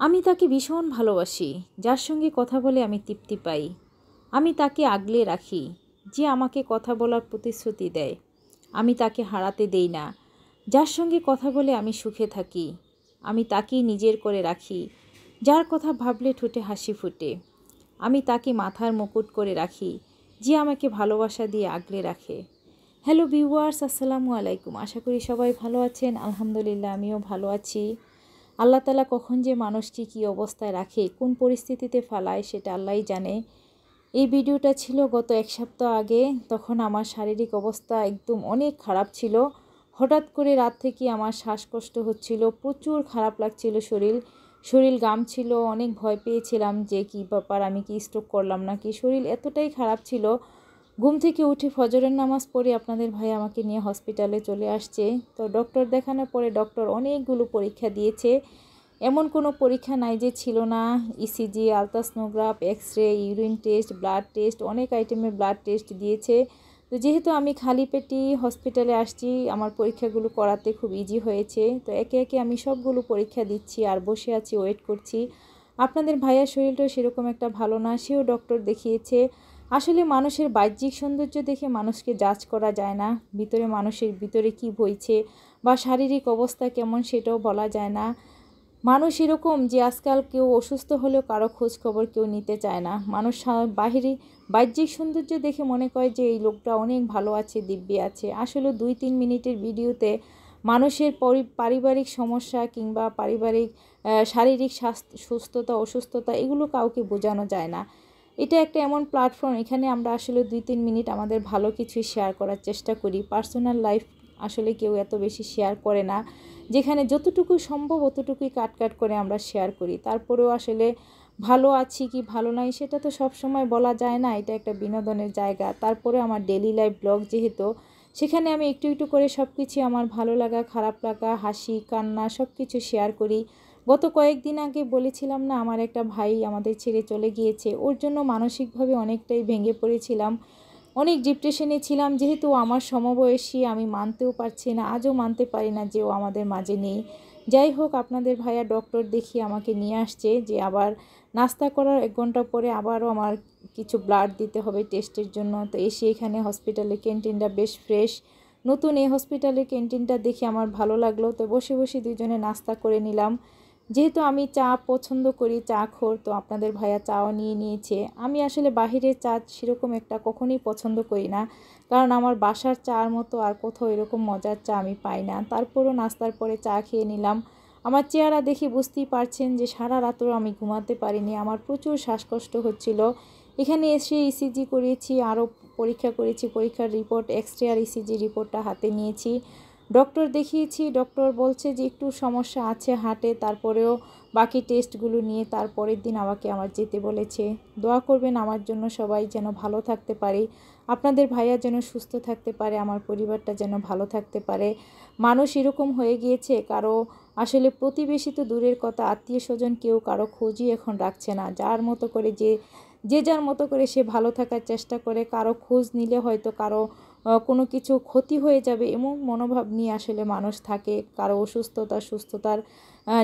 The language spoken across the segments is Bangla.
আমি তাকে ভীষণ ভালোবাসি, যার সঙ্গে কথা বলে আমি তৃপ্তি পাই। আমি তাকে আগলে রাখি, যে আমাকে কথা বলার প্রতিশ্রুতি দেয়। আমি তাকে হারাতে দেই না, যার সঙ্গে কথা বলে আমি সুখে থাকি। আমি তাকেই নিজের করে রাখি, যার কথা ভাবলে ঠোঁটে হাসি ফোটে। আমি তাকে মাথার মুকুট করে রাখি, যে আমাকে ভালোবাসা দিয়ে আগলে রাখে। হ্যালো ভিউয়ার্স, আসসালামু আলাইকুম। আশা করি সবাই ভালো আছেন। আলহামদুলিল্লাহ, আমিও ভালো আছি। আল্লাহ তাআলা কখন যে মানুষটি কী অবস্থায় রাখে, কোন পরিস্থিতিতে ফালায়, সেটা আল্লাহই জানে। এই ভিডিওটা ছিল গত এক সপ্তাহ আগে। তখন আমার শারীরিক অবস্থা একদম অনেক খারাপ ছিল। হঠাৎ করে রাত থেকে আমার শ্বাসকষ্ট হচ্ছিল, প্রচুর খারাপ লাগছিল শরীর ঘামছিল, অনেক ভয় পেয়েছিলাম যে কী ব্যাপার, আমি কি স্ট্রোক করলাম নাকি। শরীর এতটাই খারাপ ছিল। ঘুম থেকে উঠে ফজরের নামাজ পড়ে আপনাদের ভাই আমাকে নিয়ে হসপিটালে চলে আসছে। তো ডক্টর দেখানোর পরে ডক্টর অনেকগুলো পরীক্ষা দিয়েছে। এমন কোনো পরীক্ষা নাই যে ছিল না। ECG, ultrasonograph, X-ray, urine test, blood test, অনেক আইটেমের ব্লাড টেস্ট দিয়েছে। তো যেহেতু আমি খালি পেটেই হসপিটালে আসছি, আমার পরীক্ষাগুলো করাতে খুব ইজি হয়েছে। তো একে একে আমি সবগুলো পরীক্ষা দিচ্ছি আর বসে আছি, ওয়েট করছি। আপনাদের ভাইয়ার শরীরটাও সেরকম একটা ভালো না, সেও ডক্টর দেখিয়েছে। আসলে মানুষের বাহ্যিক সৌন্দর্য দেখে মানুষকে জাজ করা যায় না, ভিতরে মানুষের ভিতরে কী বইছে বা শারীরিক অবস্থা কেমন সেটাও বলা যায় না। মানুষ এরকম যে আজকাল কেউ অসুস্থ হলেও কারো খোঁজ খবর কেউ নিতে চায় না। মানুষ বাহ্যিক সৌন্দর্য দেখে মনে করে যে এই লোকটা অনেক ভালো আছে, দিব্যি আছে। আসলে 2-3 মিনিটের ভিডিওতে মানুষের পারিবারিক সমস্যা কিংবা পারিবারিক শারীরিক সুস্থতা অসুস্থতা এগুলো কাউকে বোঝানো যায় না। এটা একটা এমন প্ল্যাটফর্ম, এখানে আমরা আসলে 2-3 মিনিট আমাদের ভালো কিছু শেয়ার করার চেষ্টা করি। পার্সোনাল লাইফ আসলে কেউ এত বেশি শেয়ার করে না। যেখানে যতটুকু সম্ভব অতটুকুই কাট করে আমরা শেয়ার করি। তারপরেও আসলে ভালো আছি কি ভালো নাই সেটা তো সব সময় বলা যায় না। এটা একটা বিনোদনের জায়গা। তারপরে আমার ডেইলি লাইফ ব্লগ যেহেতু, সেখানে আমি একটু একটু করে সব কিছু আমার ভালো লাগা, খারাপ লাগা, হাসি, কান্না সব কিছু শেয়ার করি। গত কয়েকদিন আগে বলেছিলাম না, আমার একটা ভাই আমাদের ছেড়ে চলে গিয়েছে। ওর জন্য মানসিকভাবে অনেকটাই ভেঙে পড়েছিলাম, অনেক ডিপ্রেশনে ছিলাম। যেহেতু আমার সমবয়সী, আমি মানতেও পারছি না, আজও মানতে পারি না যে ও আমাদের মাঝে নেই। যাই হোক, আপনাদের ভাইয়া ডক্টর দেখিয়ে আমাকে নিয়ে আসছে যে আবার নাস্তা করার 1 ঘন্টা পরে আবারও আমার কিছু ব্লাড দিতে হবে টেস্টের জন্য। তো এসে এখানে হসপিটালের ক্যান্টিনটা বেশ ফ্রেশ, নতুন এই হসপিটালের ক্যান্টিনটা দেখে আমার ভালো লাগলো। তো বসে বসে দুজনে নাস্তা করে নিলাম। যেহেতু আমি চা পছন্দ করি, চা খোর, তো আপনাদের ভাইয়া চাও নিয়ে নিয়েছে। আমি আসলে বাহিরের চা সেরকম একটা কখনোই পছন্দ করি না, কারণ আমার বাসার চার মতো আর কোথাও এরকম মজার চা আমি পাই না। তারপরও নাস্তার পরে চা খেয়ে নিলাম। আমার চেহারা দেখে বুঝতেই পারছেন যে সারা রাতও আমি ঘুমাতে পারিনি, আমার প্রচুর শ্বাসকষ্ট হচ্ছিল। এখানে এসে ইসিজি করিয়েছি, আরও পরীক্ষা করেছি, পরীক্ষার রিপোর্ট, এক্স-রে আর ইসিজি রিপোর্টটা হাতে নিয়েছি। ডক্টর দেখিয়েছি, ডক্টর বলছে যে একটু সমস্যা আছে হার্টে, তারপরেও বাকি টেস্টগুলো নিয়ে তারপরের দিন আমাকে যেতে বলেছে। দোয়া করবেন আমার জন্য সবাই, যেন ভালো থাকতে পারি, আপনাদের ভাইয়া যেন সুস্থ থাকতে পারে, আমার পরিবারটা যেন ভালো থাকতে পারে। মানুষ এরকম হয়ে গিয়েছে, কারো আসলে প্রতিবেশী তো দূরের কথা, আত্মীয় স্বজন কেউ কারো খোঁজই এখন রাখছে না। যার মতো করে যে যার মতো করে সে ভালো থাকার চেষ্টা করে। কারো খোঁজ নিলে হয়তো কারো কোনো কিছু ক্ষতি হয়ে যাবে এমন মনোভাব নিয়ে আসলে মানুষ থাকে। কারো অসুস্থতা সুস্থতার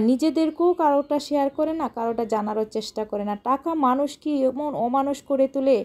নিজেদেরকেও কারোটা শেয়ার করে না, কারোটা জানারও চেষ্টা করে না। টাকা মানুষ কি এমন অমানুষ করে তোলে